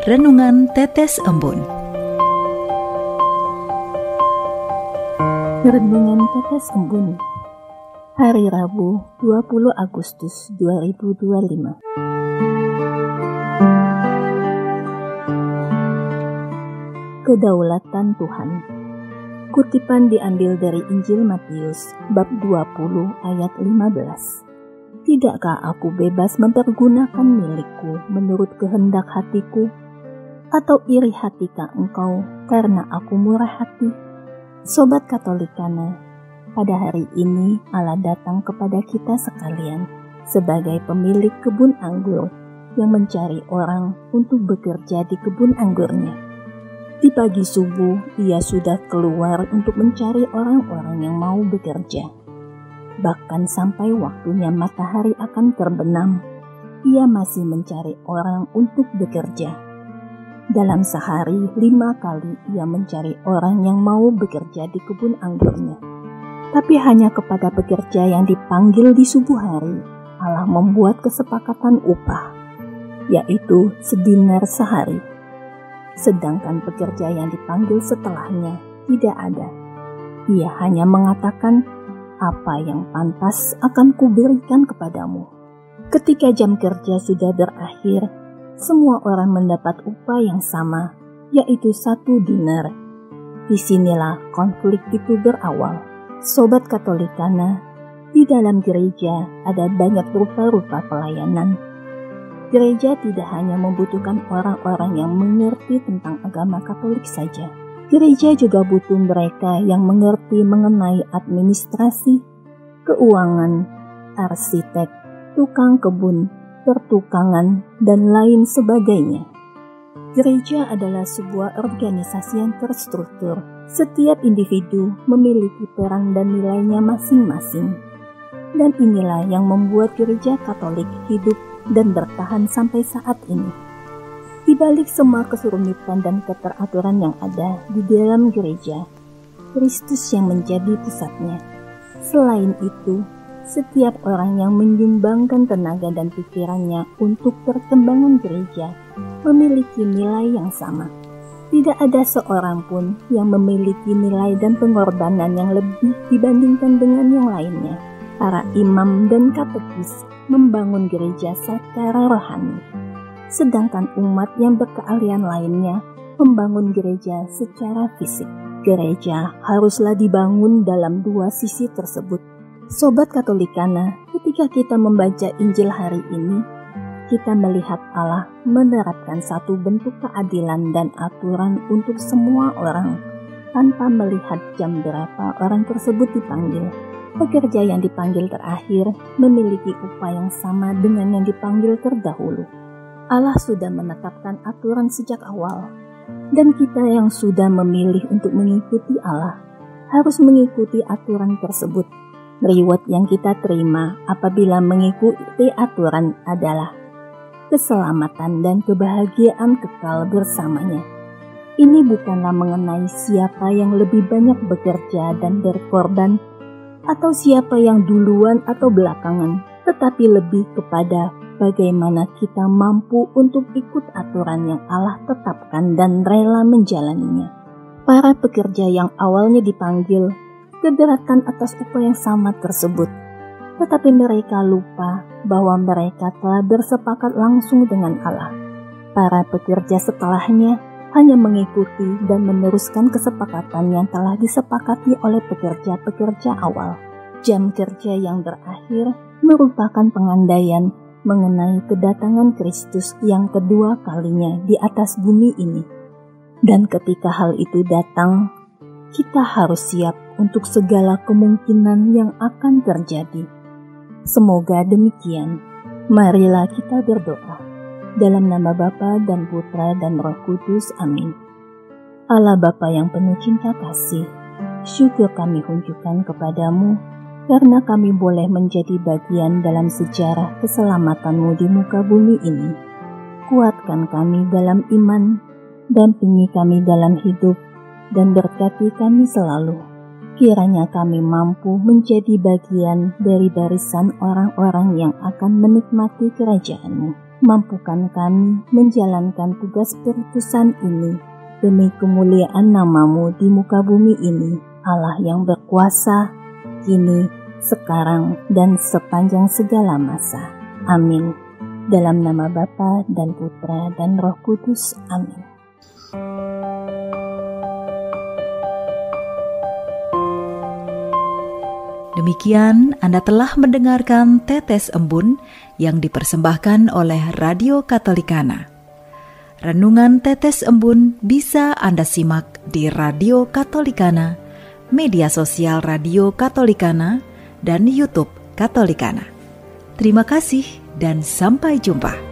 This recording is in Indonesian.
Renungan Tetes Embun. Renungan Tetes Embun, hari Rabu 20 Agustus 2025. Kedaulatan Tuhan. Kutipan diambil dari Injil Matius bab 20 ayat 15. Tidakkah aku bebas mempergunakan milikku menurut kehendak hatiku? Atau iri hatikah engkau karena aku murah hati? Sobat Katolikana, pada hari ini Allah datang kepada kita sekalian sebagai pemilik kebun anggur yang mencari orang untuk bekerja di kebun anggurnya. Di pagi subuh, ia sudah keluar untuk mencari orang-orang yang mau bekerja. Bahkan sampai waktunya matahari akan terbenam, ia masih mencari orang untuk bekerja. Dalam sehari 5 kali ia mencari orang yang mau bekerja di kebun anggurnya. Tapi hanya kepada pekerja yang dipanggil di subuh hari, Allah membuat kesepakatan upah, yaitu sedinar sehari. Sedangkan pekerja yang dipanggil setelahnya tidak ada. Ia hanya mengatakan, apa yang pantas akan kuberikan kepadamu. Ketika jam kerja sudah berakhir, semua orang mendapat upah yang sama, yaitu 1 dinar. Disinilah konflik itu berawal. Sobat Katolikana, di dalam gereja ada banyak rupa-rupa pelayanan. Gereja tidak hanya membutuhkan orang-orang yang mengerti tentang agama Katolik saja. Gereja juga butuh mereka yang mengerti mengenai administrasi, keuangan, arsitek, tukang kebun, pertukangan, dan lain sebagainya. Gereja adalah sebuah organisasi yang terstruktur. Setiap individu memiliki peran dan nilainya masing-masing. Dan inilah yang membuat gereja Katolik hidup dan bertahan sampai saat ini. Di balik semua kesurumitan dan keteraturan yang ada di dalam gereja, Kristus yang menjadi pusatnya. Selain itu, setiap orang yang menyumbangkan tenaga dan pikirannya untuk perkembangan gereja memiliki nilai yang sama. Tidak ada seorang pun yang memiliki nilai dan pengorbanan yang lebih dibandingkan dengan yang lainnya. Para imam dan katekis membangun gereja secara rohani. Sedangkan umat yang berkeahlian lainnya membangun gereja secara fisik. Gereja haruslah dibangun dalam 2 sisi tersebut. Sobat Katolikana, ketika kita membaca Injil hari ini, kita melihat Allah menerapkan satu bentuk keadilan dan aturan untuk semua orang, tanpa melihat jam berapa orang tersebut dipanggil. Pekerja yang dipanggil terakhir memiliki upah yang sama dengan yang dipanggil terdahulu. Allah sudah menetapkan aturan sejak awal, dan kita yang sudah memilih untuk mengikuti Allah harus mengikuti aturan tersebut. Reward yang kita terima apabila mengikuti aturan adalah keselamatan dan kebahagiaan kekal bersamanya. Ini bukanlah mengenai siapa yang lebih banyak bekerja dan berkorban, atau siapa yang duluan atau belakangan, tetapi lebih kepada bagaimana kita mampu untuk ikut aturan yang Allah tetapkan dan rela menjalaninya. Para pekerja yang awalnya dipanggil keberatan atas upah yang sama tersebut, tetapi mereka lupa bahwa mereka telah bersepakat langsung dengan Allah. Para pekerja setelahnya hanya mengikuti dan meneruskan kesepakatan yang telah disepakati oleh pekerja-pekerja awal. Jam kerja yang berakhir merupakan pengandaian mengenai kedatangan Kristus yang kedua kalinya di atas bumi ini. Dan ketika hal itu datang, kita harus siap untuk segala kemungkinan yang akan terjadi. Semoga demikian. Marilah kita berdoa. Dalam nama Bapa dan Putra dan Roh Kudus. Amin. Allah Bapa yang penuh cinta kasih, syukur kami tunjukkan kepadamu karena kami boleh menjadi bagian dalam sejarah keselamatan-Mu di muka bumi ini. Kuatkan kami dalam iman, dampingi kami dalam hidup, dan berkati kami selalu. Kiranya kami mampu menjadi bagian dari barisan orang-orang yang akan menikmati kerajaan-Mu. mampukan kami menjalankan tugas perutusan ini demi kemuliaan nama-Mu di muka bumi ini, Allah yang berkuasa, kini, sekarang, dan sepanjang segala masa. Amin. Dalam nama Bapa dan Putra dan Roh Kudus. Amin. Demikian Anda telah mendengarkan Tetes Embun yang dipersembahkan oleh Radio Katolikana. Renungan Tetes Embun bisa Anda simak di Radio Katolikana, media sosial Radio Katolikana, dan YouTube Katolikana. Terima kasih dan sampai jumpa.